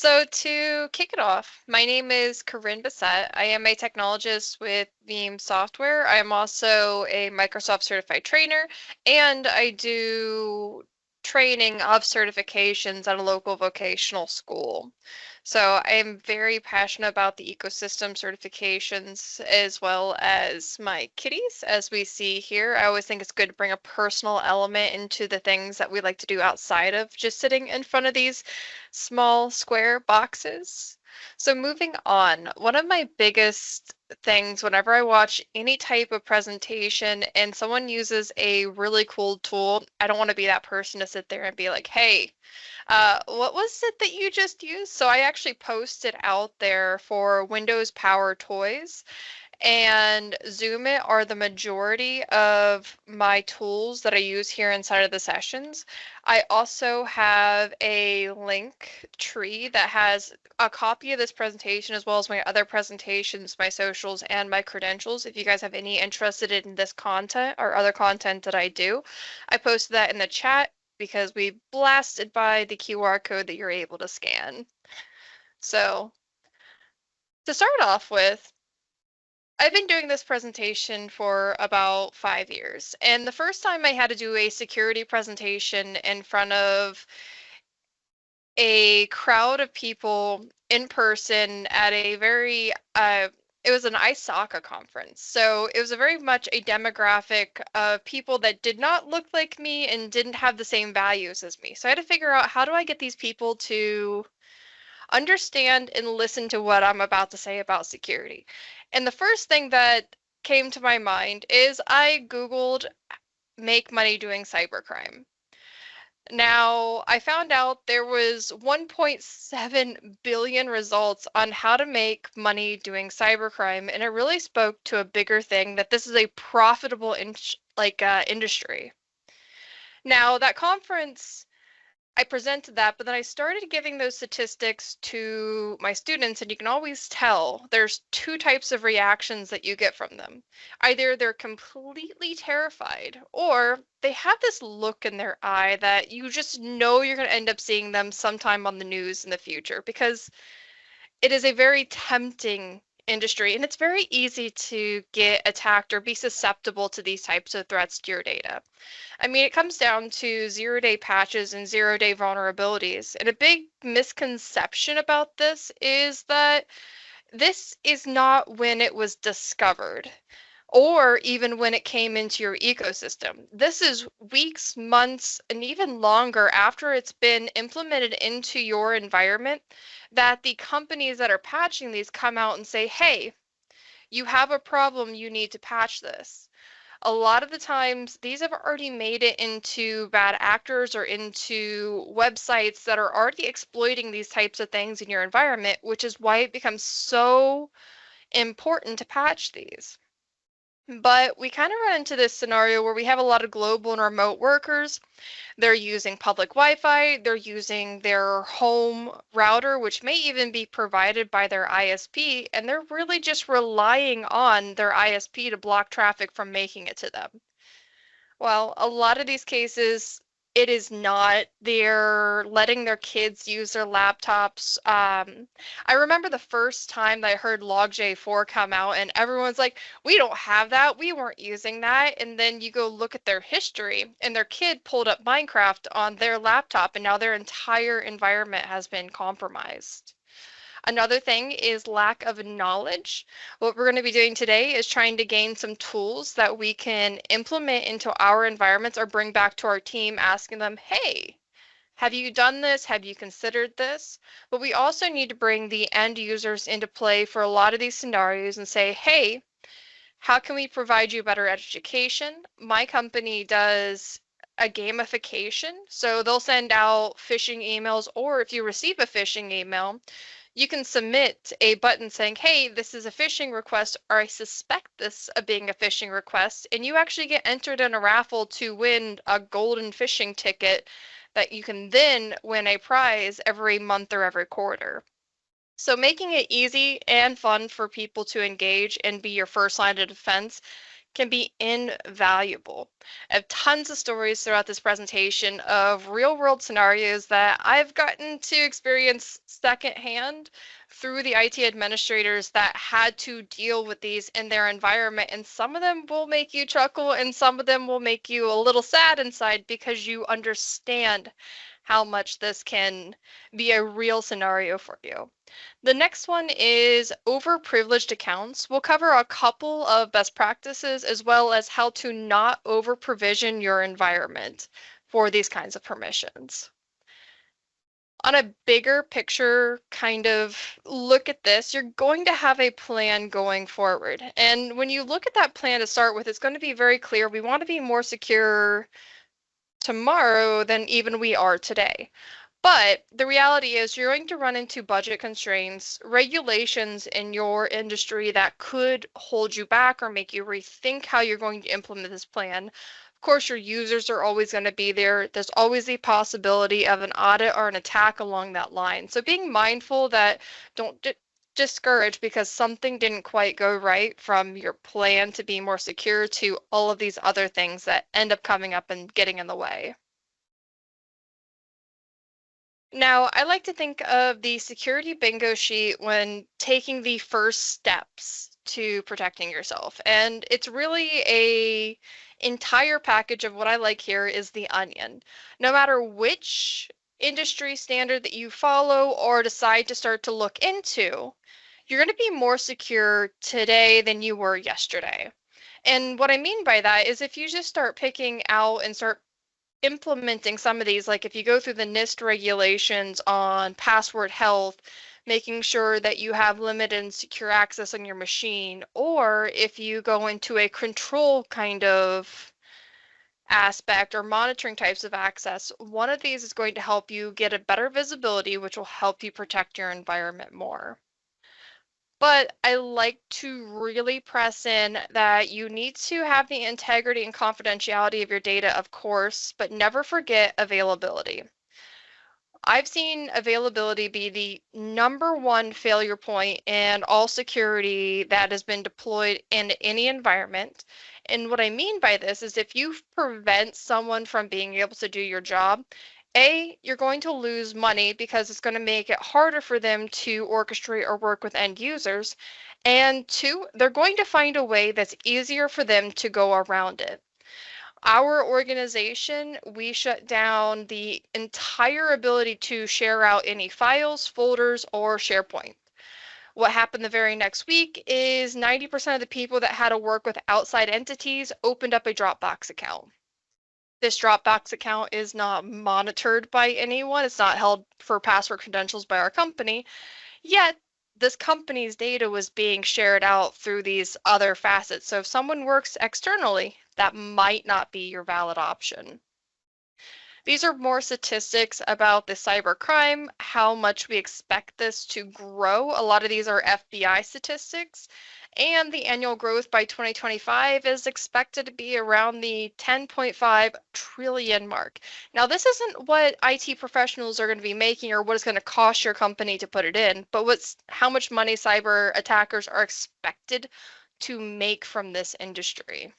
So to kick it off, my name is Karinne Bessette. I am a technologist with Veeam software. I am also a Microsoft certified trainer, and I do training of certifications at a local vocational school. So I am very passionate about the ecosystem certifications as well as my kitties, as we see here. I always think it's good to bring a personal element into the things that we like to do outside of just sitting in front of these small square boxes. So moving on, one of my biggest things whenever I watch any type of presentation and someone uses a really cool tool, I don't want to be that person to sit there and be like, hey, what was it that you just used? So I actually posted out there for Windows Power Toys, and Zoom It are the majority of my tools that I use here inside of the sessions. I also have a link tree that has a copy of this presentation as well as my other presentations, my socials, and my credentials. If you guys have any interested in this content or other content that I do, I posted that in the chat because we blasted by the QR code that you're able to scan. So to start off with, I've been doing this presentation for about 5 years, and the first time I had to do a security presentation in front of a crowd of people in person at a very it was an ice soccer conference. So it was a very much a demographic of people that did not look like me and didn't have the same values as me. So I had to figure out, how do I get these people to understand and listen to what I'm about to say about security? And the first thing that came to my mind is I Googled make money doing cybercrime. Now, I found out there was 1.7 billion results on how to make money doing cybercrime, and it really spoke to a bigger thing, that this is a profitable industry. Now, that conference, I presented that, but then I started giving those statistics to my students, and you can always tell there's two types of reactions that you get from them. Either they're completely terrified, or they have this look in their eye that you just know you're going to end up seeing them sometime on the news in the future, because it is a very tempting industry, and it's very easy to get attacked or be susceptible to these types of threats to your data. I mean, it comes down to 0-day patches and 0-day vulnerabilities. And a big misconception about this is that this is not when it was discovered or even when it came into your ecosystem. This is weeks, months, and even longer after it's been implemented into your environment that the companies that are patching these come out and say, hey, you have a problem, you need to patch this. A lot of the times, these have already made it into bad actors or into websites that are already exploiting these types of things in your environment, which is why it becomes so important to patch these. But we kind of run into this scenario where we have a lot of global and remote workers. They're using public Wi-Fi, they're using their home router, which may even be provided by their ISP, and they're really just relying on their ISP to block traffic from making it to them. Well, a lot of these cases, it is not. They're letting their kids use their laptops. I remember the first time that I heard Log4j come out, and everyone's like, we don't have that. We weren't using that. And then you go look at their history, and their kid pulled up Minecraft on their laptop, and now their entire environment has been compromised. Another thing is lack of knowledge. What we're going to be doing today is trying to gain some tools that we can implement into our environments or bring back to our team, asking them, hey, have you done this? Have you considered this? But we also need to bring the end users into play for a lot of these scenarios and say, hey, how can we provide you better education? My company does a gamification. So they'll send out phishing emails, or if you receive a phishing email, you can submit a button saying, hey, this is a phishing request, or I suspect this of being a phishing request, and you actually get entered in a raffle to win a golden phishing ticket that you can then win a prize every month or every quarter. So making it easy and fun for people to engage and be your first line of defense can be invaluable. I have tons of stories throughout this presentation of real world scenarios that I've gotten to experience secondhand through the IT administrators that had to deal with these in their environment. And some of them will make you chuckle, and some of them will make you a little sad inside because you understand how much this can be a real scenario for you. The next one is overprivileged accounts. We'll cover a couple of best practices as well as how to not over provision your environment for these kinds of permissions. On a bigger picture kind of look at this, you're going to have a plan going forward. And when you look at that plan to start with, it's going to be very clear. We want to be more secure tomorrow than even we are today. But the reality is you're going to run into budget constraints, regulations in your industry that could hold you back or make you rethink how you're going to implement this plan. Of course, your users are always going to be there. There's always the possibility of an audit or an attack along that line. So being mindful that don't discourage because something didn't quite go right, from your plan to be more secure to all of these other things that end up coming up and getting in the way. Now, I like to think of the security bingo sheet when taking the first steps to protecting yourself. And it's really a entire package of what I like here is the onion. No matter which industry standard that you follow or decide to start to look into, you're going to be more secure today than you were yesterday. And what I mean by that is if you just start picking out and start implementing some of these, like if you go through the NIST regulations on password health, making sure that you have limited and secure access on your machine, or if you go into a control kind of aspect or monitoring types of access, one of these is going to help you get a better visibility, which will help you protect your environment more. But I like to really press in that you need to have the integrity and confidentiality of your data, of course, but never forget availability. I've seen availability be the #1 failure point in all security that has been deployed in any environment. And what I mean by this is if you prevent someone from being able to do your job, A, you're going to lose money because it's going to make it harder for them to orchestrate or work with end users. And two, they're going to find a way that's easier for them to go around it. Our organization, we shut down the entire ability to share out any files, folders, or SharePoint. What happened the very next week is 90% of the people that had to work with outside entities opened up a Dropbox account. This Dropbox account is not monitored by anyone. It's not held for password credentials by our company. Yet, this company's data was being shared out through these other facets. So if someone works externally, that might not be your valid option. These are more statistics about the cybercrime, how much we expect this to grow. A lot of these are FBI statistics, and the annual growth by 2025 is expected to be around the 10.5 trillion mark. Now, this isn't what IT professionals are going to be making or what it's going to cost your company to put it in, but how much money cyber attackers are expected to make from this industry.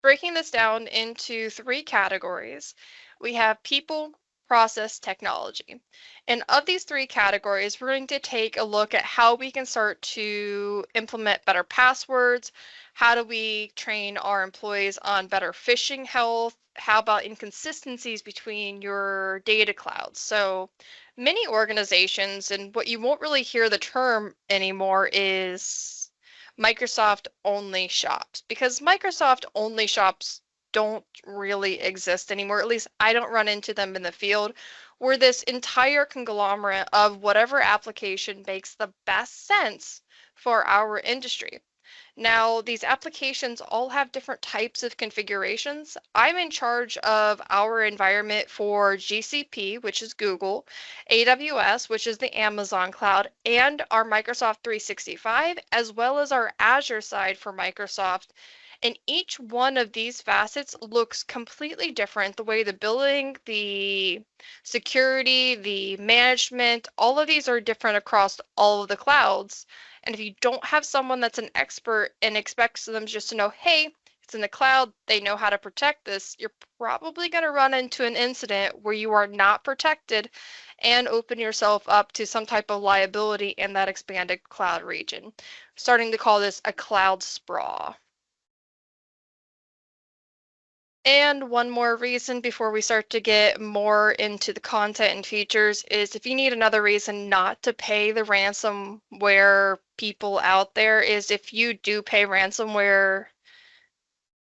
Breaking this down into 3 categories, we have people, process, technology. And of these 3 categories, we're going to take a look at how we can start to implement better passwords. How do we train our employees on better phishing health? How about inconsistencies between your data clouds? So many organizations, and what you won't really hear the term anymore is Microsoft only shops, because Microsoft only shops don't really exist anymore. At least I don't run into them in the field, where this entire conglomerate of whatever application makes the best sense for our industry. Now, these applications all have different types of configurations. I'm in charge of our environment for GCP, which is Google, AWS, which is the Amazon cloud, and our Microsoft 365, as well as our Azure side for Microsoft. And each one of these facets looks completely different. The way the billing, the security, the management, all of these are different across all of the clouds. And if you don't have someone that's an expert and expects them just to know, hey, it's in the cloud, they know how to protect this, you're probably going to run into an incident where you are not protected and open yourself up to some type of liability in that expanded cloud region. Starting to call this a cloud sprawl. And one more reason before we start to get more into the content and features is if you need another reason not to pay the ransomware people out there is if you do pay ransomware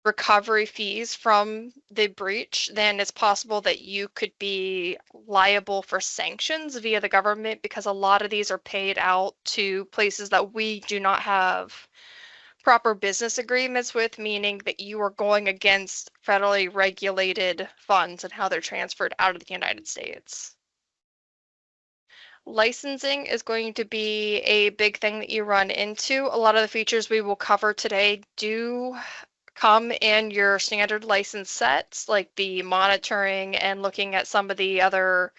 recovery fees from the breach, then it's possible that you could be liable for sanctions via the government because a lot of these are paid out to places that we do not have proper business agreements with, meaning that you are going against federally regulated funds and how they're transferred out of the United States. Licensing is going to be a big thing that you run into. A lot of the features we will cover today do come in your standard license sets, like the monitoring and looking at some of the other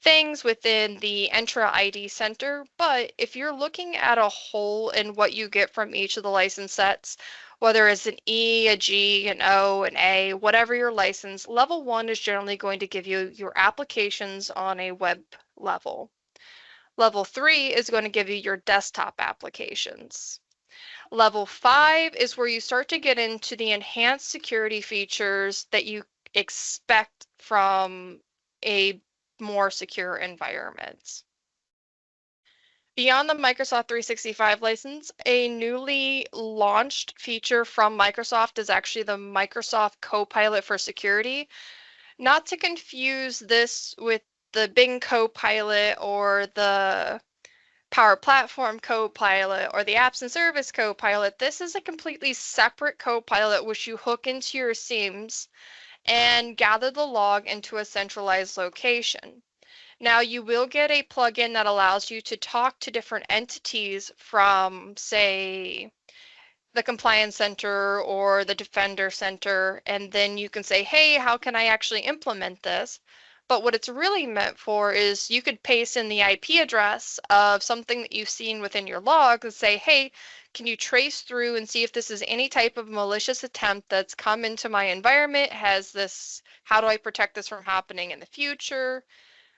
things within the Entra ID Center, but if you're looking at a whole and what you get from each of the license sets, whether it's an E, a G, an O, an A, whatever your license, level 1 is generally going to give you your applications on a web level. Level 3 is going to give you your desktop applications. Level 5 is where you start to get into the enhanced security features that you expect from a more secure environment. Beyond the Microsoft 365 license, a newly launched feature from Microsoft is actually the Microsoft Copilot for Security. Not to confuse this with the Bing Copilot or the Power Platform Copilot or the Apps and Service Copilot, this is a completely separate Copilot which you hook into your Seams and gather the log into a centralized location. Now you will get a plugin that allows you to talk to different entities from, say, the Compliance Center or the Defender Center, and then you can say, hey, how can I actually implement this? But what it's really meant for is you could paste in the IP address of something that you've seen within your log and say, hey, can you trace through and see if this is any type of malicious attempt that's come into my environment? Has this, how do I protect this from happening in the future?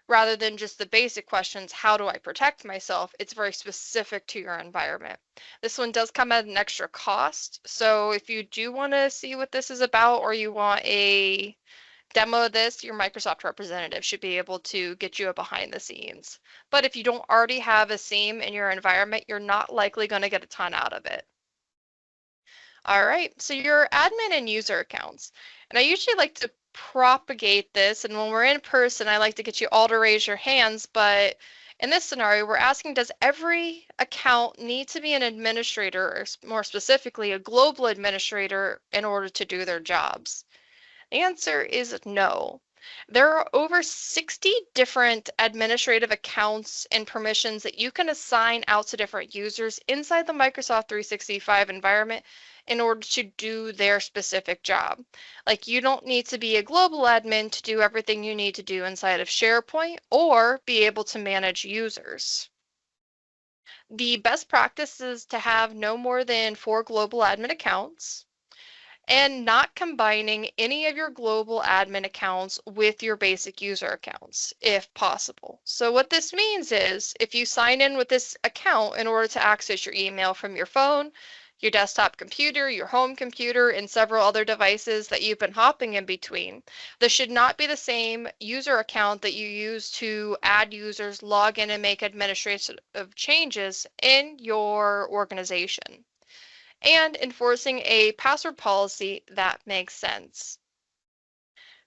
Rather than just the basic questions, how do I protect myself? It's very specific to your environment. This one does come at an extra cost. So if you do want to see what this is about or you want a demo of this, your Microsoft representative should be able to get you a behind the scenes. But if you don't already have a SIEM in your environment, you're not likely going to get a ton out of it. All right, so your admin and user accounts. And I usually like to propagate this, and when we're in person, I like to get you all to raise your hands, but in this scenario, we're asking, does every account need to be an administrator, or more specifically, a global administrator in order to do their jobs? The answer is no. There are over 60 different administrative accounts and permissions that you can assign out to different users inside the Microsoft 365 environment in order to do their specific job. Like, you don't need to be a global admin to do everything you need to do inside of SharePoint or be able to manage users. The best practice is to have no more than 4 global admin accounts and not combining any of your global admin accounts with your basic user accounts, if possible. So what this means is if you sign in with this account in order to access your email from your phone, your desktop computer, your home computer, and several other devices that you've been hopping in between, this should not be the same user account that you use to add users, log in, and make administrative changes in your organization, and enforcing a password policy that makes sense.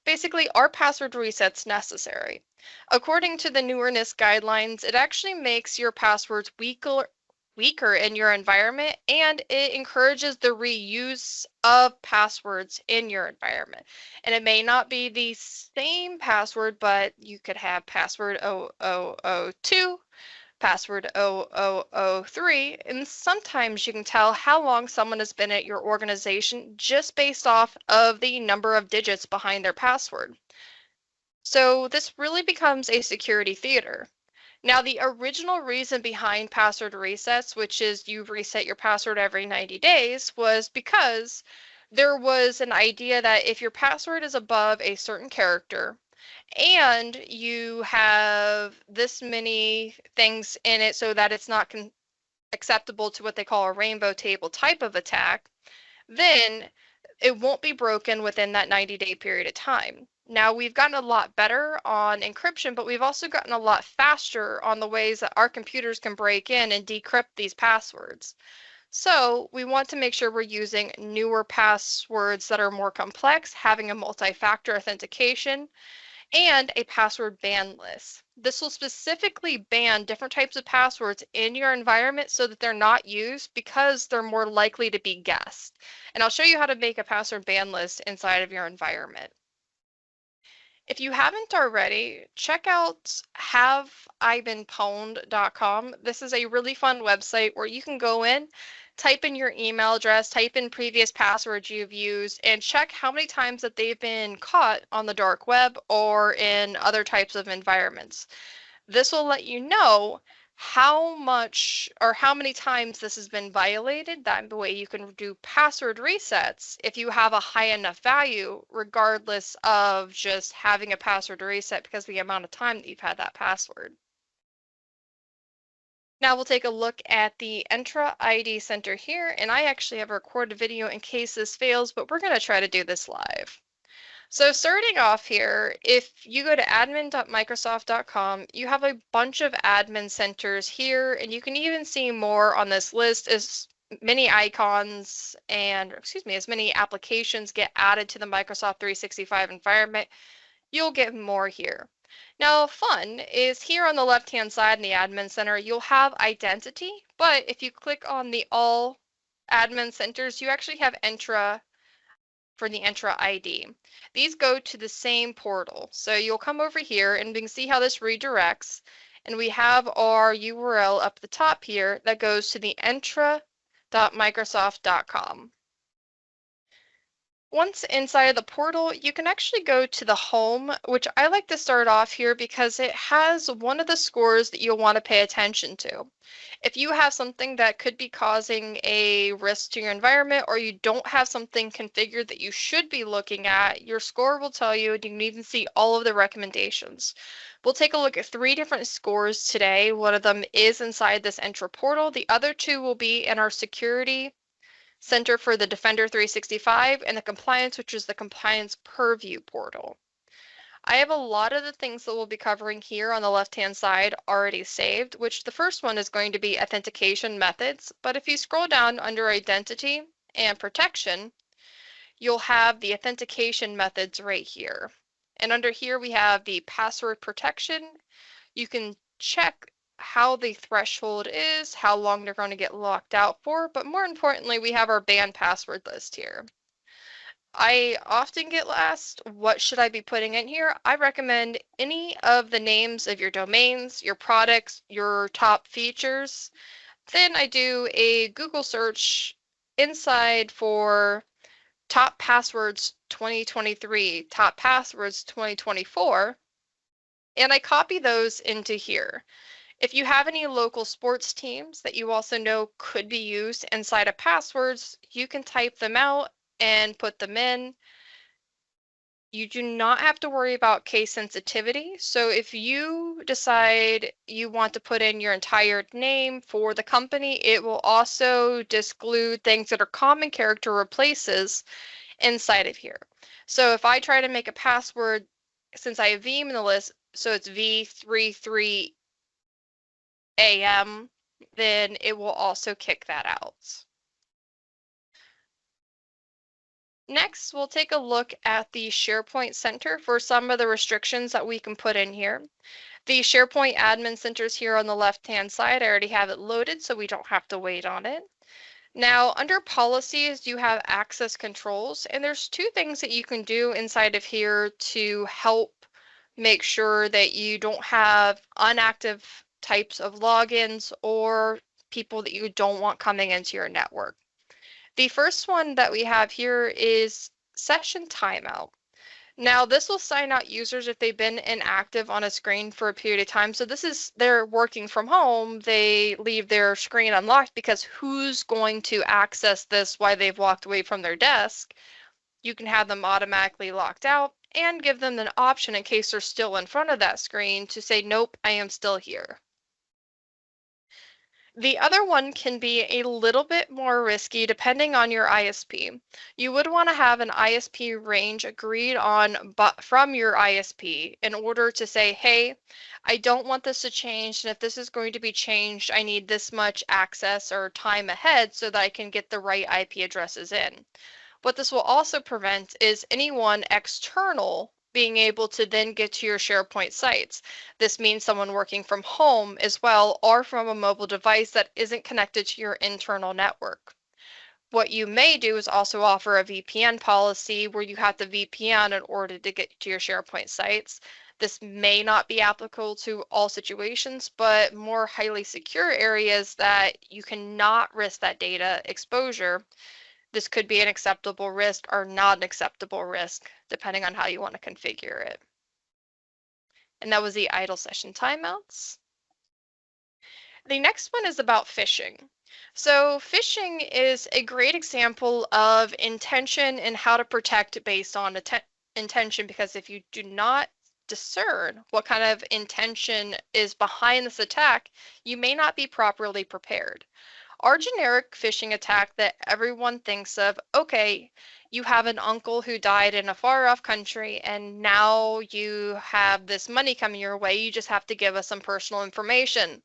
Basically, are password resets necessary? According to the newer NIST guidelines, it actually makes your passwords weaker in your environment, and it encourages the reuse of passwords in your environment. And it may not be the same password, but you could have password 0002, password 0003, and sometimes you can tell how long someone has been at your organization just based off of the number of digits behind their password. So this really becomes a security theater. Now, the original reason behind password resets, which is you reset your password every 90 days, was because there was an idea that if your password is above a certain character and you have this many things in it so that it's not acceptable to what they call a rainbow table type of attack, then it won't be broken within that 90-day period of time. Now, we've gotten a lot better on encryption, but we've also gotten a lot faster on the ways that our computers can break in and decrypt these passwords. So we want to make sure we're using newer passwords that are more complex, having a multi-factor authentication, and a password ban list. This will specifically ban different types of passwords in your environment so that they're not used because they're more likely to be guessed. And I'll show you how to make a password ban list inside of your environment. If you haven't already, check out haveibenpwned.com. This is a really fun website where you can go in, type in your email address, type in previous passwords you've used, and check how many times that they've been caught on the dark web or in other types of environments. This will let you know how much or how many times this has been violated. That way you can do password resets if you have a high enough value, regardless of just having a password reset because of the amount of time that you've had that password. Now we'll take a look at the Entra ID Center here, and I actually have a recorded video in case this fails, but we're going to try to do this live. So starting off here, if you go to admin.microsoft.com, you have a bunch of admin centers here, and you can even see more on this list as many icons and, excuse me, as many applications get added to the Microsoft 365 environment, you'll get more here. Now, fun is here on the left-hand side in the admin center, you'll have identity, but if you click on the all admin centers, you actually have Entra for the Entra ID. These go to the same portal. So you'll come over here and we can see how this redirects. And we have our URL up the top here that goes to the entra.microsoft.com. Once inside of the portal, you can actually go to the home, which I like to start off here because it has one of the scores that you'll want to pay attention to. If you have something that could be causing a risk to your environment or you don't have something configured that you should be looking at, your score will tell you, and you can even see all of the recommendations. We'll take a look at 3 different scores today. One of them is inside this Entra portal. The other 2 will be in our security Center for the Defender 365, and the compliance, which is the Compliance Purview portal. I have a lot of the things that we'll be covering here on the left-hand side already saved, which the first one is going to be authentication methods. But if you scroll down under identity and protection, you'll have the authentication methods right here. And under here, we have the password protection. You can check how the threshold is, how long they're going to get locked out for, but more importantly, we have our banned password list here. I often get asked, what should I be putting in here? I recommend any of the names of your domains, your products, your top features. Then I do a Google search inside for top passwords 2023, top passwords 2024, and I copy those into here. If you have any local sports teams that you also know could be used inside of passwords, you can type them out and put them in. You do not have to worry about case sensitivity. So if you decide you want to put in your entire name for the company, it will also disclude things that are common character replaces inside of here. So if I try to make a password, since I have Veeam in the list, so it's V33 AM, then it will also kick that out. Next, we'll take a look at the SharePoint Center for some of the restrictions that we can put in here. The SharePoint Admin Center is here on the left-hand side. I already have it loaded, so we don't have to wait on it. Now, under policies, you have access controls, and there's 2 things that you can do inside of here to help make sure that you don't have types of logins or people that you don't want coming into your network. The first one that we have here is session timeout. Now, this will sign out users if they've been inactive on a screen for a period of time. So this is they're working from home. They leave their screen unlocked because who's going to access this while they've walked away from their desk? You can have them automatically locked out and give them an option in case they're still in front of that screen to say, nope, I am still here. The other one can be a little bit more risky depending on your ISP. You would want to have an ISP range agreed on but from your ISP in order to say, hey, I don't want this to change, and if this is going to be changed, I need this much access or time ahead so that I can get the right IP addresses in. What this will also prevent is anyone external being able to then get to your SharePoint sites. This means someone working from home as well or from a mobile device that isn't connected to your internal network. What you may do is also offer a VPN policy where you have to VPN in order to get to your SharePoint sites. This may not be applicable to all situations, but more highly secure areas that you cannot risk that data exposure, this could be an acceptable risk or not an acceptable risk, depending on how you want to configure it. And that was the idle session timeouts. The next one is about phishing. So phishing is a great example of intention and how to protect based on intention, because if you do not discern what kind of intention is behind this attack, you may not be properly prepared. Our generic phishing attack that everyone thinks of, okay, you have an uncle who died in a far off country and now you have this money coming your way, you just have to give us some personal information.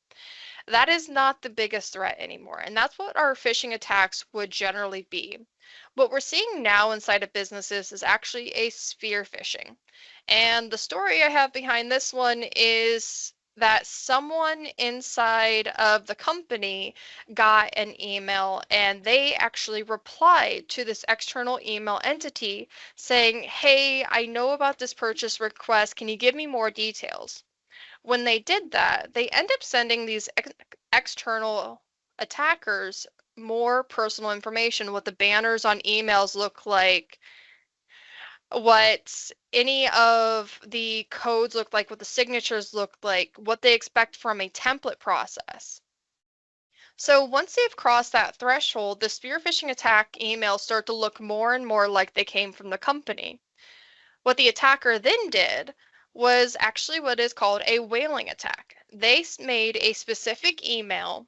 That is not the biggest threat anymore. And that's what our phishing attacks would generally be. What we're seeing now inside of businesses is actually a spear phishing. And the story I have behind this one is that someone inside of the company got an email and they actually replied to this external email entity saying, hey, I know about this purchase request. Can you give me more details? When they did that, they end up sending these external attackers more personal information, what the banners on emails look like, what any of the codes look like, what the signatures look like, what they expect from a template process. So once they've crossed that threshold, the spear phishing attack emails start to look more and more like they came from the company. What the attacker then did was actually what is called a whaling attack. They made a specific email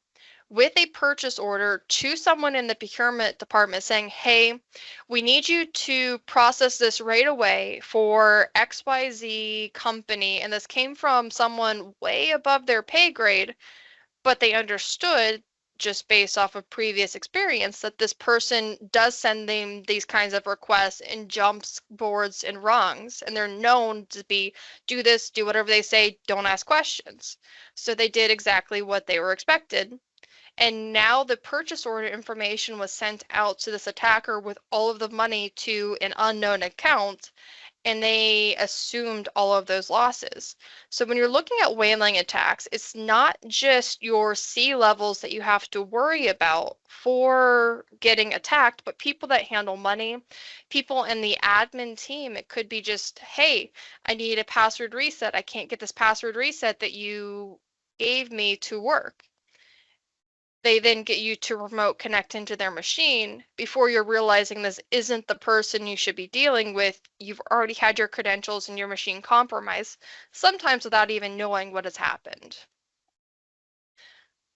with a purchase order to someone in the procurement department saying, hey, we need you to process this right away for XYZ company. And this came from someone way above their pay grade, but they understood just based off of previous experience that this person does send them these kinds of requests in jumps, boards, and rungs, and they're known to be do this, do whatever they say, don't ask questions. So they did exactly what they were expected. And now the purchase order information was sent out to this attacker with all of the money to an unknown account, and they assumed all of those losses. So when you're looking at whaling attacks, it's not just your C levels that you have to worry about for getting attacked, but people that handle money, people in the admin team. It could be just, hey, I need a password reset. I can't get this password reset that you gave me to work. They then get you to remote connect into their machine. Before you're realizing this isn't the person you should be dealing with, you've already had your credentials and your machine compromised, sometimes without even knowing what has happened.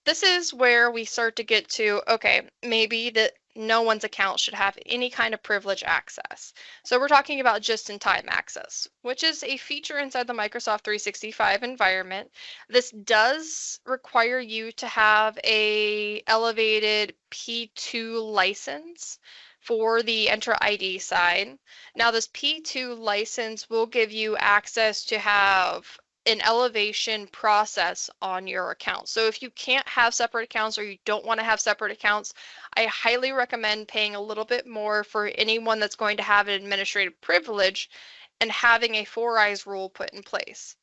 This is where we start to get to, okay, maybe that no one's account should have any kind of privilege access. So we're talking about just-in-time access, which is a feature inside the Microsoft 365 environment. This does require you to have a elevated P2 license for the Enter ID side. Now, this P2 license will give you access to have an elevation process on your account. So if you can't have separate accounts or you don't want to have separate accounts, I highly recommend paying a little bit more for anyone that's going to have an administrative privilege and having a four eyes rule put in place.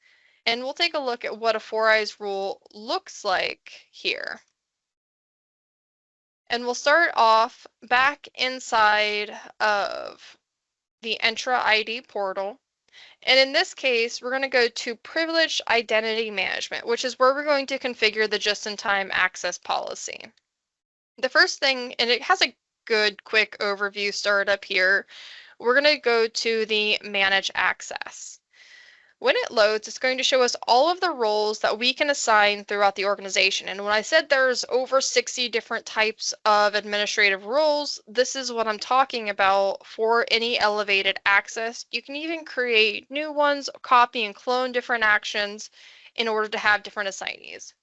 And we'll take a look at what a four eyes rule looks like here. And we'll start off back inside of the Entra ID portal. And in this case, we're going to go to Privileged Identity Management, which is where we're going to configure the just-in-time access policy. The first thing, and it has a good quick overview startup here, we're going to go to the Manage Access. When it loads, it's going to show us all of the roles that we can assign throughout the organization. And when I said there's over 60 different types of administrative roles, this is what I'm talking about for any elevated access. You can even create new ones, copy and clone different actions in order to have different assignees.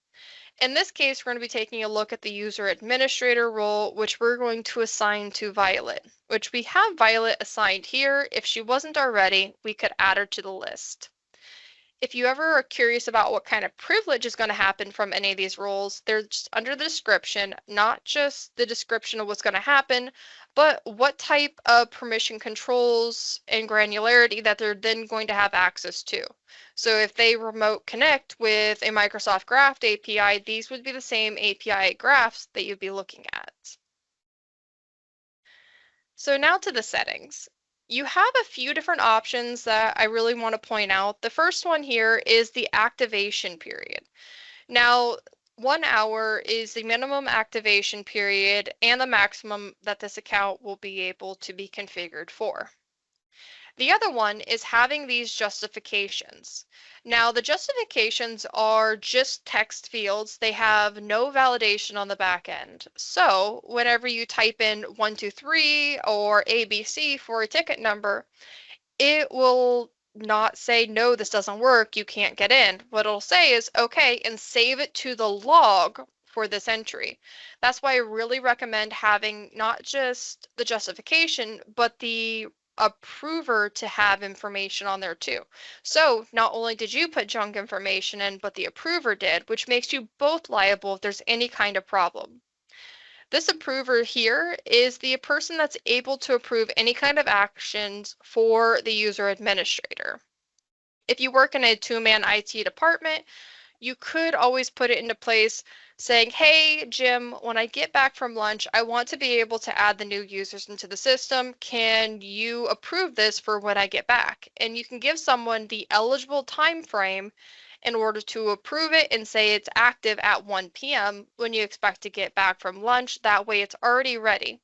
In this case, we're going to be taking a look at the user administrator role, which we're going to assign to Violet, which we have Violet assigned here. If she wasn't already, we could add her to the list. If you ever are curious about what kind of privilege is going to happen from any of these roles, they're just under the description, not just the description of what's going to happen, but what type of permission controls and granularity that they're then going to have access to. So if they remote connect with a Microsoft Graph API, these would be the same API graphs that you'd be looking at. So now to the settings. You have a few different options that I really want to point out. The first one here is the activation period. Now, 1 hour is the minimum activation period and the maximum that this account will be able to be configured for. The other one is having these justifications. Now, the justifications are just text fields. They have no validation on the back end. So whenever you type in 123 or ABC for a ticket number, it will not say, no, this doesn't work, you can't get in. What it'll say is, okay, and save it to the log for this entry. That's why I really recommend having not just the justification, but the approver to have information on there too. So not only did you put junk information in, but the approver did, which makes you both liable if there's any kind of problem. This approver here is the person that's able to approve any kind of actions for the user administrator. If you work in a two-man IT department, you could always put it into place saying, hey, Jim, when I get back from lunch, I want to be able to add the new users into the system. Can you approve this for when I get back? And you can give someone the eligible time frame in order to approve it and say it's active at 1 p.m. when you expect to get back from lunch. That way it's already ready.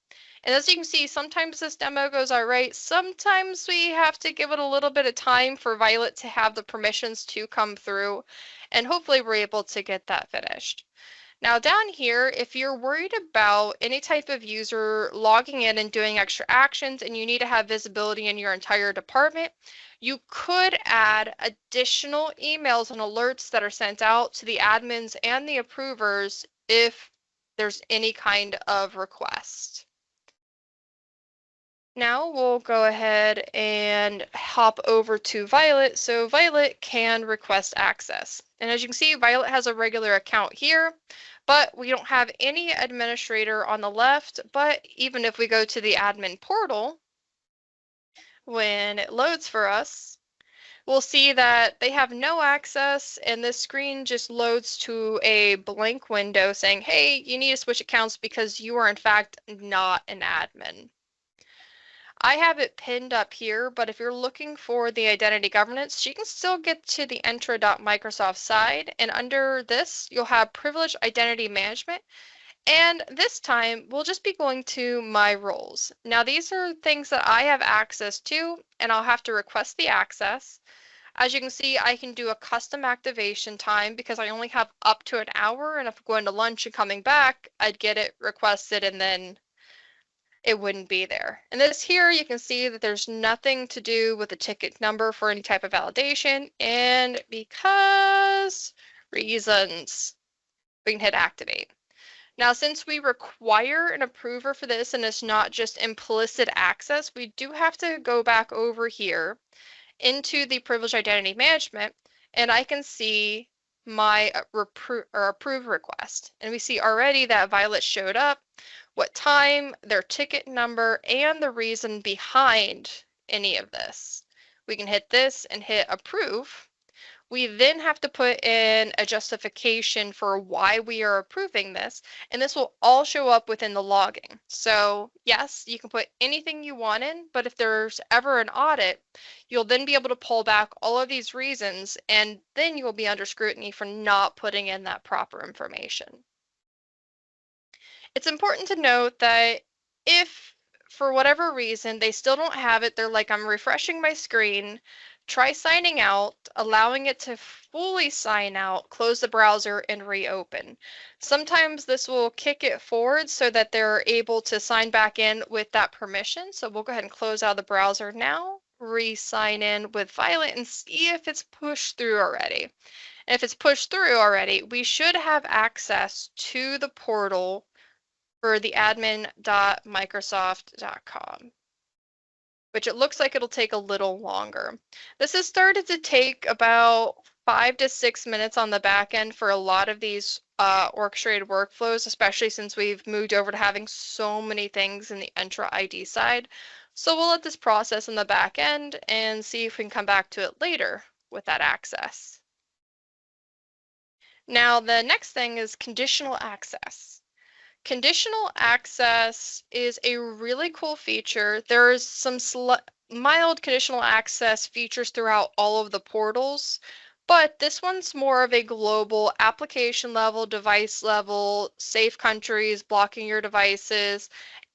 And as you can see, sometimes this demo goes all right. Sometimes we have to give it a little bit of time for Violet to have the permissions to come through. And hopefully we're able to get that finished. Now down here, if you're worried about any type of user logging in and doing extra actions and you need to have visibility in your entire department, you could add additional emails and alerts that are sent out to the admins and the approvers if there's any kind of request. Now we'll go ahead and hop over to Violet so Violet can request access. And as you can see, Violet has a regular account here, but we don't have any administrator on the left. But even if we go to the admin portal, when it loads for us, we'll see that they have no access, and this screen just loads to a blank window saying, hey, you need to switch accounts because you are in fact not an admin. I have it pinned up here, but if you're looking for the identity governance, you can still get to the entra.microsoft side, and under this, you'll have privileged identity management. And this time, we'll just be going to my roles. Now, these are things that I have access to, and I'll have to request the access. As you can see, I can do a custom activation time because I only have up to an hour, and if I'm going to lunch and coming back, I'd get it requested and then it wouldn't be there. And this here, you can see that there's nothing to do with the ticket number for any type of validation. And because reasons, we can hit activate. Now, since we require an approver for this and it's not just implicit access, we do have to go back over here into the privileged identity management, and I can see my approve request. And we see already that Violet showed up, what time, their ticket number, and the reason behind any of this. We can hit this and hit approve, We then have to put in a justification for why we are approving this, and this will all show up within the logging. So yes, you can put anything you want in, but if there's ever an audit, you'll then be able to pull back all of these reasons, and then you'll be under scrutiny for not putting in that proper information. It's important to note that if for whatever reason they still don't have it, they're like, I'm refreshing my screen, try signing out, allowing it to fully sign out, close the browser, and reopen. Sometimes this will kick it forward so that they're able to sign back in with that permission. So we'll go ahead and close out the browser now, re-sign in with Violet, and see if it's pushed through already. And if it's pushed through already, we should have access to the portal for the admin.microsoft.com, which it looks like it'll take a little longer. This has started to take about 5 to 6 minutes on the back end for a lot of these orchestrated workflows, especially since we've moved over to having so many things in the Entra ID side. So we'll let this process in the back end and see if we can come back to it later with that access. Now, the next thing is conditional access. Conditional access is a really cool feature. There's some mild conditional access features throughout all of the portals, but this one's more of a global application level, device level, safe countries, blocking your devices,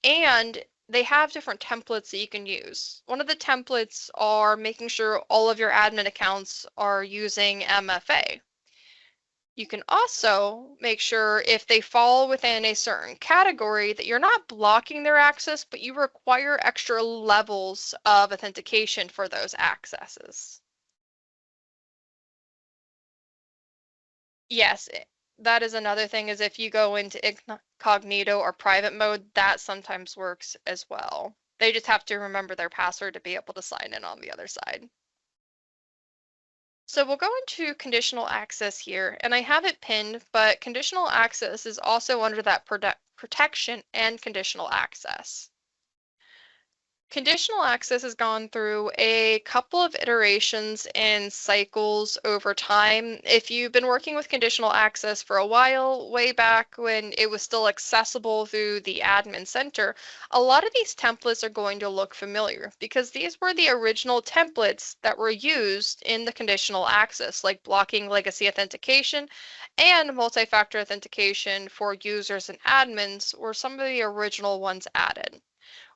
and they have different templates that you can use. One of the templates are making sure all of your admin accounts are using MFA. You can also make sure if they fall within a certain category that you're not blocking their access, but you require extra levels of authentication for those accesses. Yes, that is another thing is if you go into incognito or private mode, that sometimes works as well. They just have to remember their password to be able to sign in on the other side. So we'll go into conditional access here, and I have it pinned, but conditional access is also under that protection and conditional access. Conditional access has gone through a couple of iterations and cycles over time. If you've been working with conditional access for a while, way back when it was still accessible through the admin center, a lot of these templates are going to look familiar because these were the original templates that were used in the conditional access, like blocking legacy authentication and multi-factor authentication for users and admins were some of the original ones added.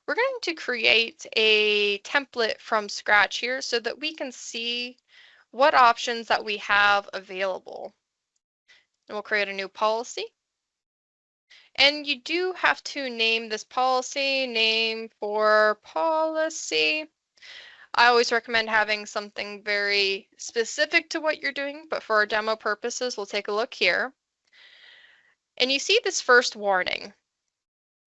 We're going to create a template from scratch here so that we can see what options that we have available. And we'll create a new policy. And you do have to name this policy, name for policy. I always recommend having something very specific to what you're doing, but for our demo purposes, we'll take a look here. And you see this first warning.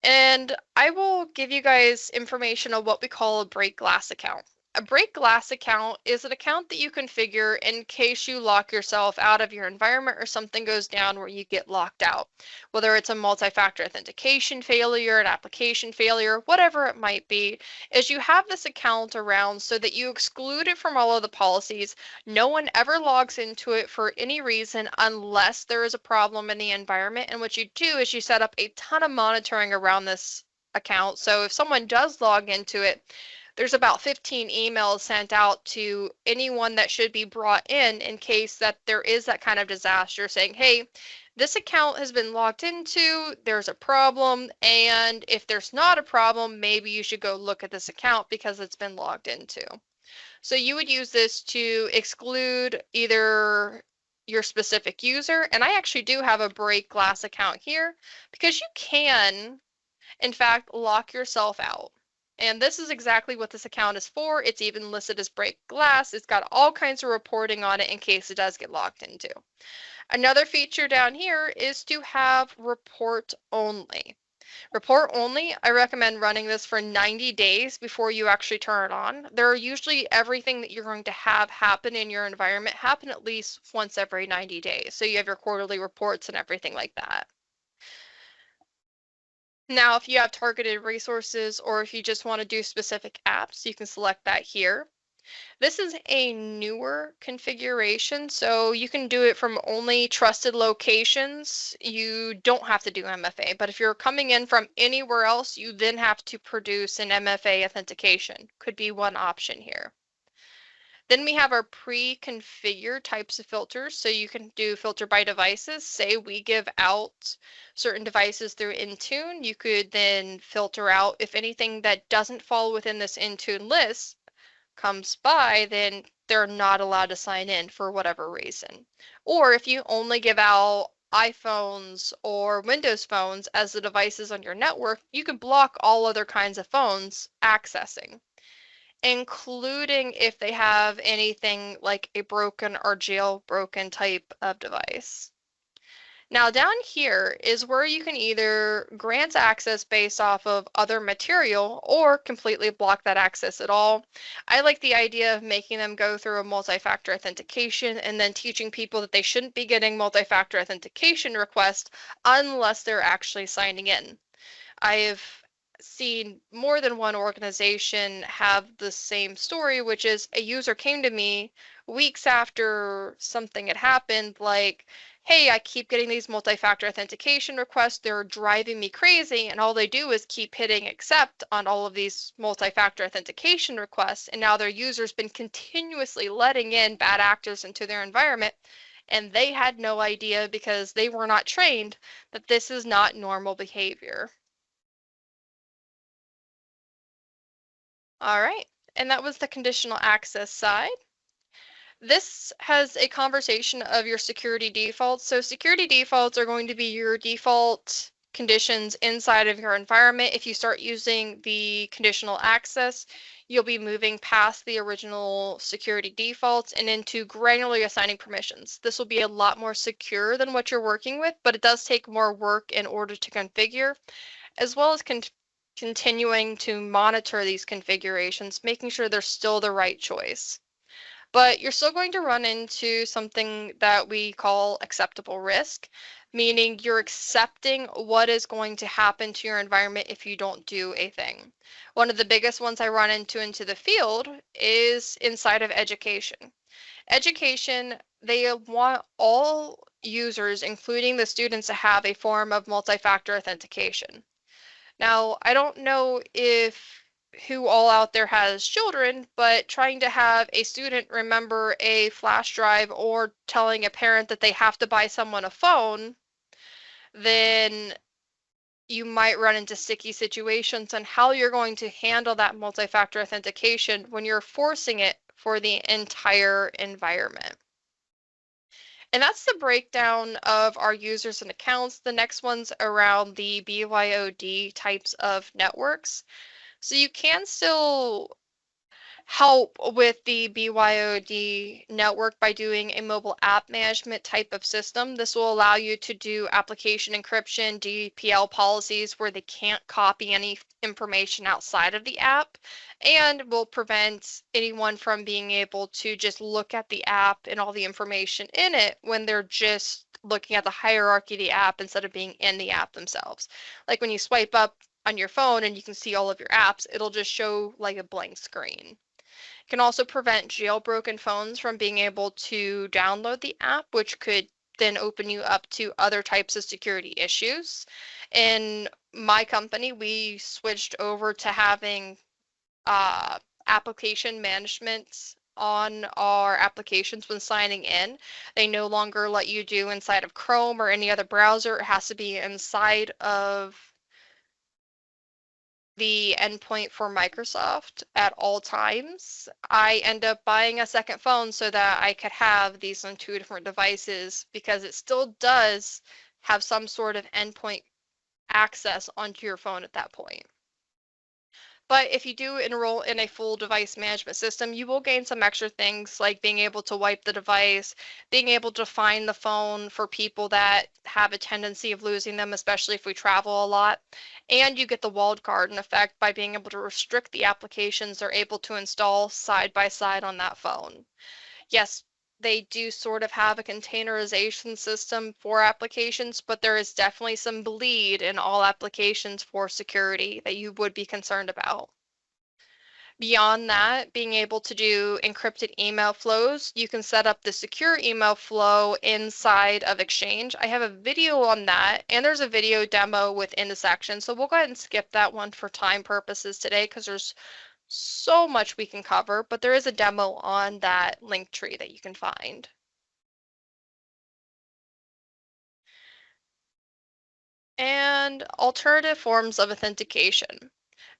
And I will give you guys information on what we call a break glass account. A break glass account is an account that you configure in case you lock yourself out of your environment or something goes down where you get locked out. Whether it's a multi-factor authentication failure, an application failure, whatever it might be, is you have this account around so that you exclude it from all of the policies. No one ever logs into it for any reason unless there is a problem in the environment. And what you do is you set up a ton of monitoring around this account. So if someone does log into it, there's about 15 emails sent out to anyone that should be brought in case that there is that kind of disaster saying, hey, this account has been logged into, there's a problem, and if there's not a problem, maybe you should go look at this account because it's been logged into. So you would use this to exclude either your specific user, and I actually do have a break glass account here because you can, in fact, lock yourself out. And this is exactly what this account is for. It's even listed as break glass. It's got all kinds of reporting on it in case it does get locked into. Another feature down here is to have report only. Report only, I recommend running this for 90 days before you actually turn it on. There are usually everything that you're going to have happen in your environment happen at least once every 90 days. So you have your quarterly reports and everything like that. Now, if you have targeted resources or if you just want to do specific apps, you can select that here. This is a newer configuration, so you can do it from only trusted locations. You don't have to do MFA, but if you're coming in from anywhere else, you then have to produce an MFA authentication. Could be one option here. Then we have our pre-configured types of filters. So you can do filter by devices. Say we give out certain devices through Intune. You could then filter out if anything that doesn't fall within this Intune list comes by, then they're not allowed to sign in for whatever reason. Or if you only give out iPhones or Windows phones as the devices on your network, you can block all other kinds of phones accessing, including if they have anything like a broken or jailbroken type of device. Now down here is where you can either grant access based off of other material or completely block that access at all. I like the idea of making them go through a multi-factor authentication and then teaching people that they shouldn't be getting multi-factor authentication requests unless they're actually signing in. I've seen more than one organization have the same story, which is a user came to me weeks after something had happened, like, hey, I keep getting these multi-factor authentication requests. They're driving me crazy. And all they do is keep hitting accept on all of these multi-factor authentication requests. And now their user's been continuously letting in bad actors into their environment. And they had no idea because they were not trained that this is not normal behavior. All right, and that was the conditional access side. This has a conversation of your security defaults. So security defaults are going to be your default conditions inside of your environment. If you start using the conditional access, you'll be moving past the original security defaults and into granularly assigning permissions. This will be a lot more secure than what you're working with, but it does take more work in order to configure, as well as continuing to monitor these configurations, making sure they're still the right choice. But you're still going to run into something that we call acceptable risk, meaning you're accepting what is going to happen to your environment if you don't do a thing. One of the biggest ones I run into the field is inside of education. Education, they want all users, including the students, to have a form of multi-factor authentication. Now, I don't know if who all out there has children, but trying to have a student remember a flash drive or telling a parent that they have to buy someone a phone, then you might run into sticky situations on how you're going to handle that multi-factor authentication when you're forcing it for the entire environment. And that's the breakdown of our users and accounts. The next one's around the BYOD types of networks. So you can still help with the BYOD network by doing a mobile app management type of system. This will allow you to do application encryption, DPL policies where they can't copy any information outside of the app, and will prevent anyone from being able to just look at the app and all the information in it when they're just looking at the hierarchy of the app instead of being in the app themselves. Like when you swipe up on your phone and you can see all of your apps, it'll just show like a blank screen. Can also prevent jailbroken phones from being able to download the app, which could then open you up to other types of security issues. In my company, we switched over to having application management on our applications when signing in. They no longer let you do inside of Chrome or any other browser. It has to be inside of the endpoint for Microsoft at all times. I end up buying a second phone so that I could have these on two different devices because it still does have some sort of endpoint access onto your phone at that point. But if you do enroll in a full device management system, you will gain some extra things like being able to wipe the device, being able to find the phone for people that have a tendency of losing them, especially if we travel a lot. And you get the walled garden effect by being able to restrict the applications they're able to install side by side on that phone. Yes, they do sort of have a containerization system for applications, but there is definitely some bleed in all applications for security that you would be concerned about. Beyond that, being able to do encrypted email flows, you can set up the secure email flow inside of Exchange. I have a video on that, and there's a video demo within the section. So we'll go ahead and skip that one for time purposes today because there's so much we can cover, but there is a demo on that link tree that you can find. And alternative forms of authentication.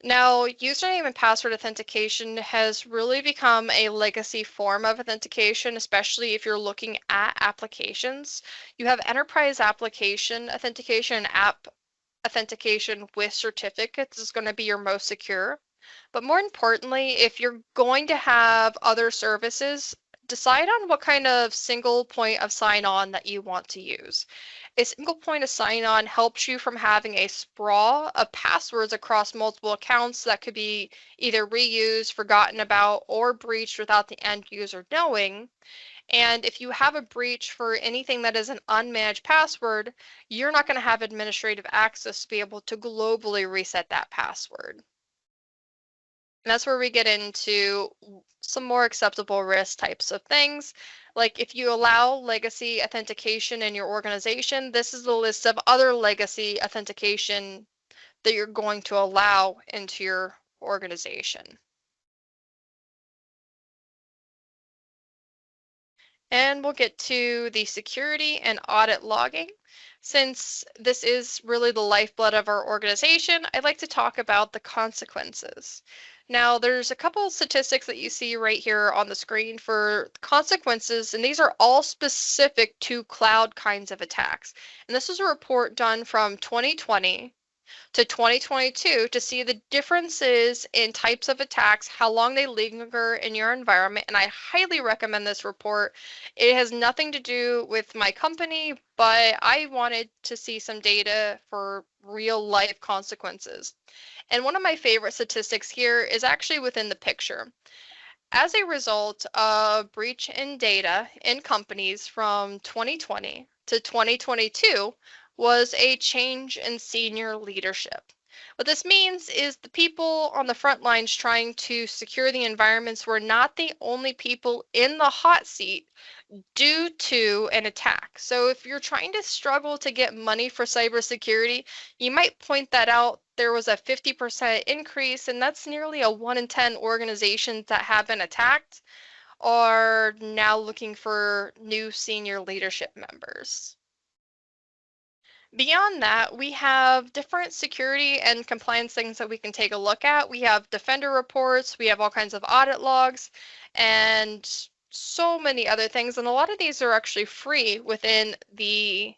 Now, username and password authentication has really become a legacy form of authentication, especially if you're looking at applications. You have enterprise application authentication and app authentication with certificates is going to be your most secure. But more importantly, if you're going to have other services, decide on what kind of single point of sign-on that you want to use. A single point of sign-on helps you from having a sprawl of passwords across multiple accounts that could be either reused, forgotten about, or breached without the end user knowing. And if you have a breach for anything that is an unmanaged password, you're not going to have administrative access to be able to globally reset that password. And that's where we get into some more acceptable risk types of things. Like if you allow legacy authentication in your organization, this is the list of other legacy authentication that you're going to allow into your organization. And we'll get to the security and audit logging. Since this is really the lifeblood of our organization, I'd like to talk about the consequences. Now, there's a couple statistics that you see right here on the screen for consequences, and these are all specific to cloud kinds of attacks. And this was a report done from 2020 to 2022 to see the differences in types of attacks, how long they linger in your environment, and I highly recommend this report. It has nothing to do with my company, but I wanted to see some data for real life consequences. And one of my favorite statistics here is actually within the picture. As a result of breach in data in companies from 2020 to 2022 was a change in senior leadership. What this means is the people on the front lines trying to secure the environments were not the only people in the hot seat due to an attack. So if you're trying to struggle to get money for cybersecurity, you might point that out. There was a 50% increase, and that's nearly a 1 in 10 organizations that have been attacked are now looking for new senior leadership members. Beyond that, we have different security and compliance things that we can take a look at. We have defender reports, we have all kinds of audit logs, and so many other things. And a lot of these are actually free within the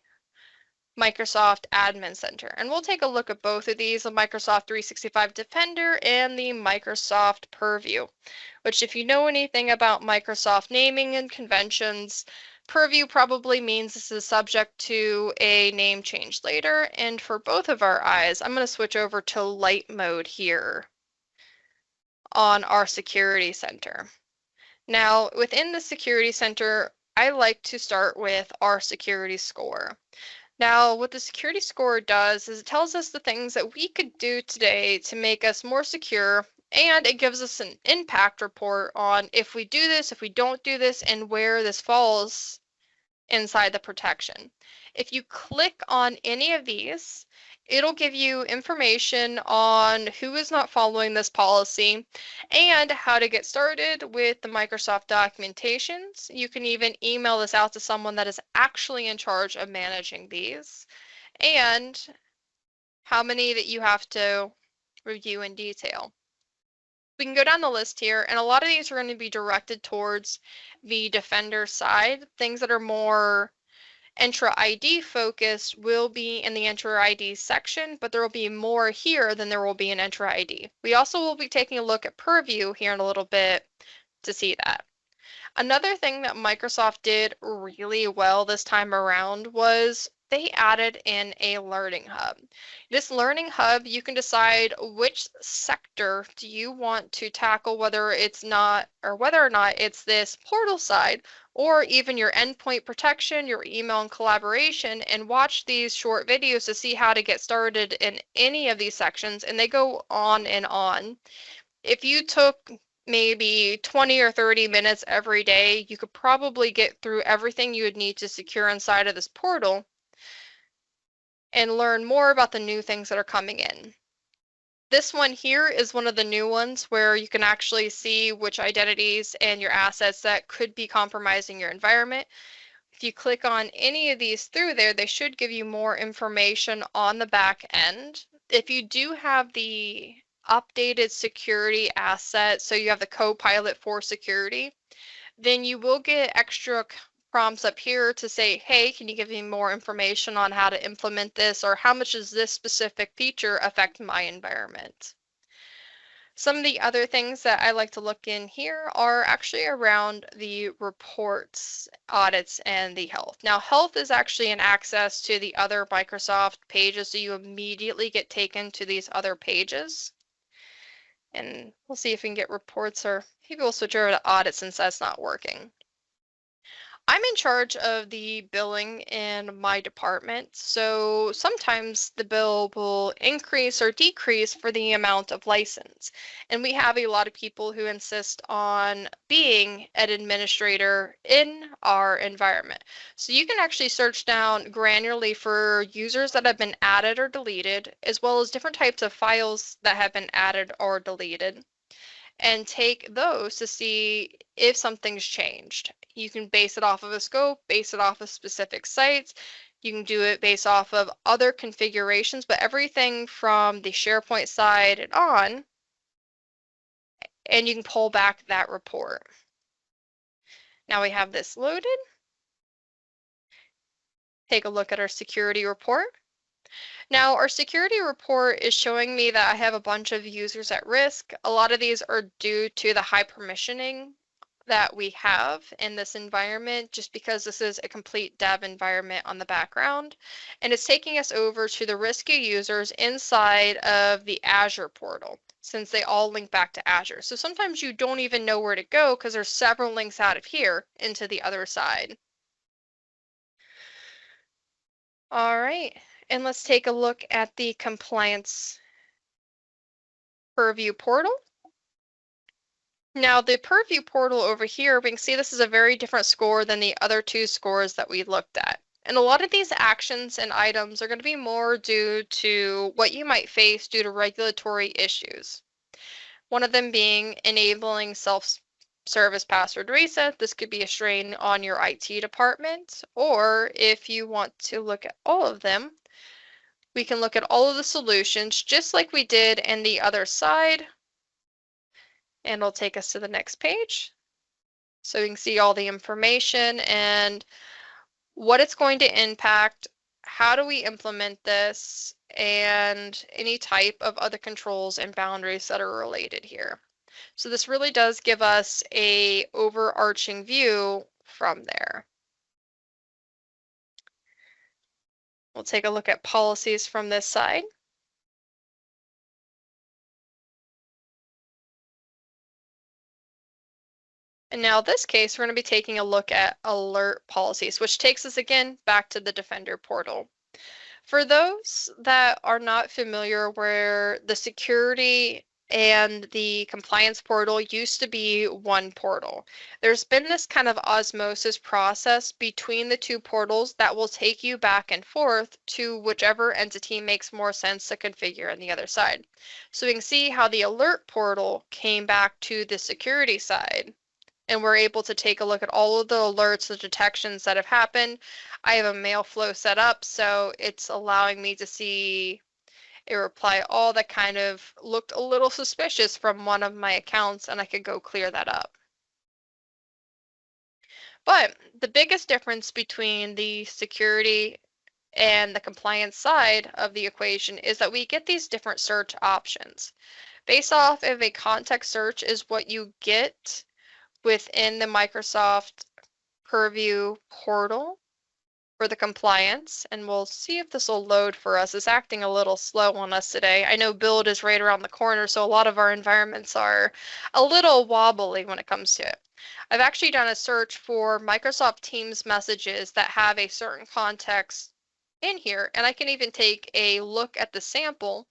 Microsoft Admin Center. And we'll take a look at both of these, the Microsoft 365 Defender and the Microsoft Purview, which if you know anything about Microsoft naming and conventions, Purview probably means this is subject to a name change later. And for both of our eyes, I'm going to switch over to light mode here on our Security Center. Now, within the Security Center, I like to start with our security score. Now, what the security score does is it tells us the things that we could do today to make us more secure, and it gives us an impact report on if we do this, if we don't do this, and where this falls inside the protection. If you click on any of these, it'll give you information on who is not following this policy and how to get started with the Microsoft documentations. You can even email this out to someone that is actually in charge of managing these, and how many that you have to review in detail. We can go down the list here, and a lot of these are going to be directed towards the Defender side. Things that are more Entra ID focused will be in the Entra ID section, but there will be more here than there will be in Entra ID. We also will be taking a look at Purview here in a little bit to see that. Another thing that Microsoft did really well this time around was they added in a learning hub. This learning hub, you can decide which sector do you want to tackle, whether it's not, or whether or not it's this portal side, or even your endpoint protection, your email and collaboration, and watch these short videos to see how to get started in any of these sections, and they go on and on. if you took maybe 20 or 30 minutes every day, you could probably get through everything you would need to secure inside of this portal and learn more about the new things that are coming in. This one here is one of the new ones where you can actually see which identities and your assets that could be compromising your environment. If you click on any of these through there, they should give you more information on the back end. If you do have the updated security asset, so you have the Copilot for security, then you will get extra prompts up here to say, hey, can you give me more information on how to implement this, or how much does this specific feature affect my environment? Some of the other things that I like to look in here are actually around the reports, audits, and the health. Now, health is actually an access to the other Microsoft pages, so you immediately get taken to these other pages. And we'll see if we can get reports, or maybe we'll switch over to audit since that's not working. I'm in charge of the billing in my department, so sometimes the bill will increase or decrease for the amount of license. And we have a lot of people who insist on being an administrator in our environment. So you can actually search down granularly for users that have been added or deleted, as well as different types of files that have been added or deleted, and take those to see if something's changed. You can base it off of a scope, base it off of specific sites. You can do it based off of other configurations, but everything from the SharePoint side and on, and you can pull back that report. Now we have this loaded. Take a look at our security report. Now, our security report is showing me that I have a bunch of users at risk. A lot of these are due to the high permissioning that we have in this environment, just because this is a complete dev environment on the background. And it's taking us over to the risky users inside of the Azure portal, since they all link back to Azure. So sometimes you don't even know where to go because there's several links out of here into the other side. All right, and let's take a look at the compliance Purview portal. Now the Purview portal over here, we can see this is a very different score than the other two scores that we looked at. And a lot of these actions and items are going to be more due to what you might face due to regulatory issues. One of them being enabling self-service password reset. This could be a strain on your IT department, or if you want to look at all of them, we can look at all of the solutions just like we did in the other side, and it'll take us to the next page. So we can see all the information and what it's going to impact, how do we implement this, and any type of other controls and boundaries that are related here. So this really does give us a overarching view from there. We'll take a look at policies from this side. And now this case, we're going to be taking a look at alert policies, which takes us again back to the Defender portal. For those that are not familiar, where the security and the compliance portal used to be one portal, there's been this kind of osmosis process between the two portals that will take you back and forth to whichever entity makes more sense to configure on the other side. So we can see how the alert portal came back to the security side, and we're able to take a look at all of the alerts, the detections that have happened. I have a mail flow set up, so it's allowing me to see a reply all that kind of looked a little suspicious from one of my accounts, and I could go clear that up. But the biggest difference between the security and the compliance side of the equation is that we get these different search options. Based off of a context search is what you get within the Microsoft Purview portal for the compliance, and we'll see if this will load for us. It's acting a little slow on us today. I know build is right around the corner, so a lot of our environments are a little wobbly when it comes to it. I've actually done a search for Microsoft Teams messages that have a certain context in here, and I can even take a look at the sample.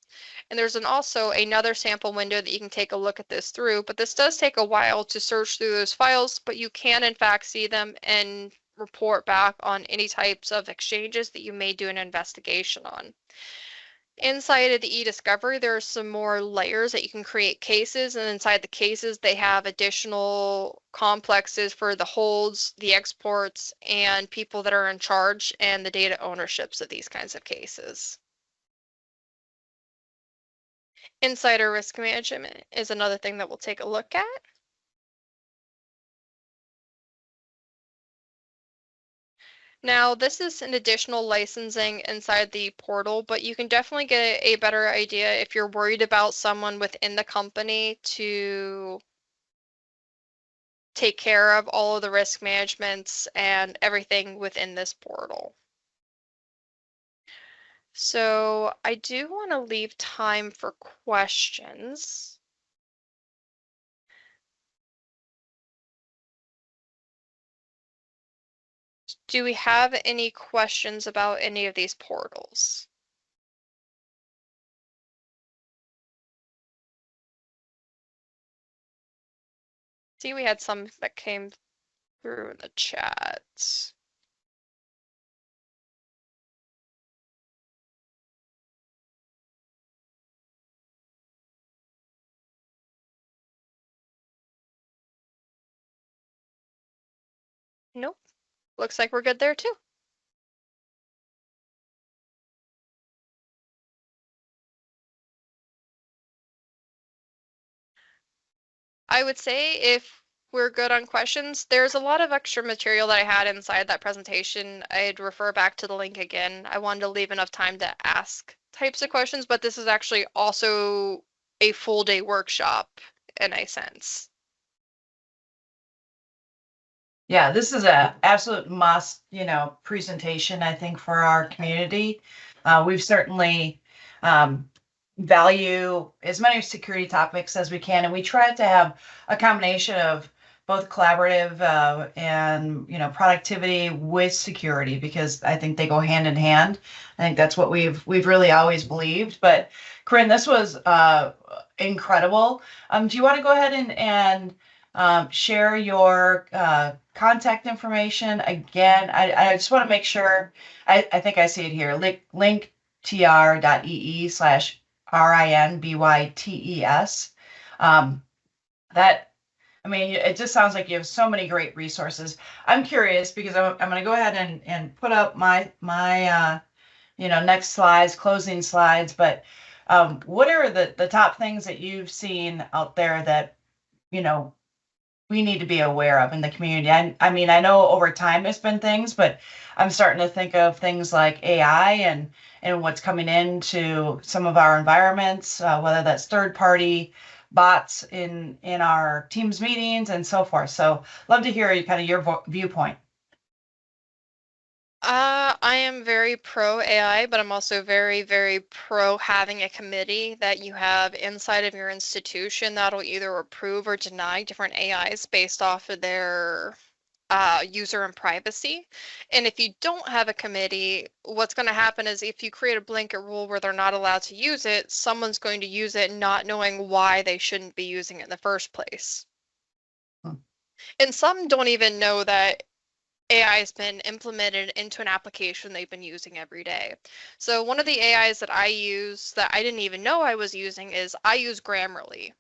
And there's also another sample window that you can take a look at this through, but this does take a while to search through those files, but you can in fact see them and report back on any types of exchanges that you may do an investigation on. Inside of the e-discovery, there are some more layers that you can create cases, and inside the cases, they have additional complexes for the holds, the exports, and people that are in charge and the data ownerships of these kinds of cases. Insider risk management is another thing that we'll take a look at. Now, this is an additional licensing inside the portal, but you can definitely get a better idea if you're worried about someone within the company to take care of all of the risk managements and everything within this portal. So I do want to leave time for questions. Do we have any questions about any of these portals? See, we had some that came through in the chat. Nope. Looks like we're good there too. I would say if we're good on questions, there's a lot of extra material that I had inside that presentation. I'd refer back to the link again. I wanted to leave enough time to ask types of questions, but this is actually also a full day workshop in a sense. Yeah, this is a absolute must, presentation, I think, for our community. We've certainly value as many security topics as we can, and we try to have a combination of both collaborative and productivity with security, because I think they go hand in hand. I think that's what we've really always believed. But Karinne, this was incredible. Do you want to go ahead and share your contact information again? I just want to make sure. I think I see it here. linktr.ee/RINBYTES. That, I mean, it just sounds like you have so many great resources. I'm curious because I'm going to go ahead and put up my next slides, closing slides. But what are the top things that you've seen out there that we need to be aware of in the community? I mean, I know over time there's been things, but I'm starting to think of things like AI and what's coming into some of our environments, whether that's third party bots in our Teams meetings and so forth. So love to hear kind of your viewpoint. I am very pro AI, but I'm also very, very pro having a committee that you have inside of your institution that'll either approve or deny different AIs based off of their user and privacy. And if you don't have a committee, what's going to happen is if you create a blanket rule where they're not allowed to use it, someone's going to use it not knowing why they shouldn't be using it in the first place. Hmm. And some don't even know that AI has been implemented into an application they've been using every day. So one of the AIs that I use that I didn't even know I was using is I use Grammarly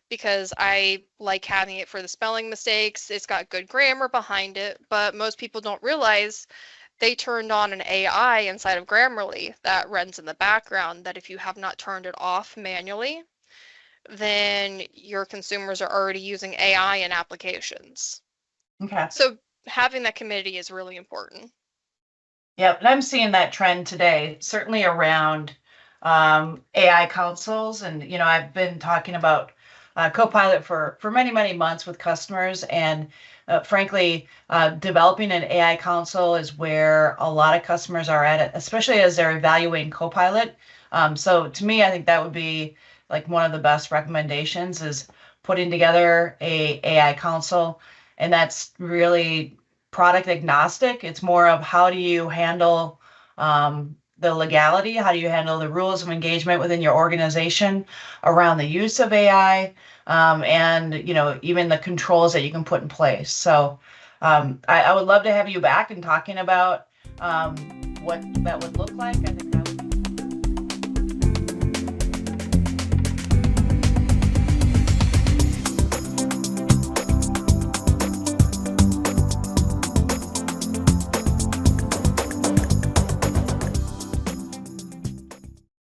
because I like having it for the spelling mistakes. It's got good grammar behind it, but most people don't realize they turned on an AI inside of Grammarly that runs in the background that if you have not turned it off manually, then your consumers are already using AI in applications. Okay. So having that committee is really important. Yep, and I'm seeing that trend today, certainly around AI councils. And I've been talking about Copilot for many months with customers, and frankly, developing an AI council is where a lot of customers are at it, especially as they're evaluating Copilot. So to me, I think that would be like one of the best recommendations is putting together a AI council, and that's really product agnostic. It's more of how do you handle the legality, how do you handle the rules of engagement within your organization around the use of AI, and even the controls that you can put in place. So I would love to have you back and talking about what that would look like. I think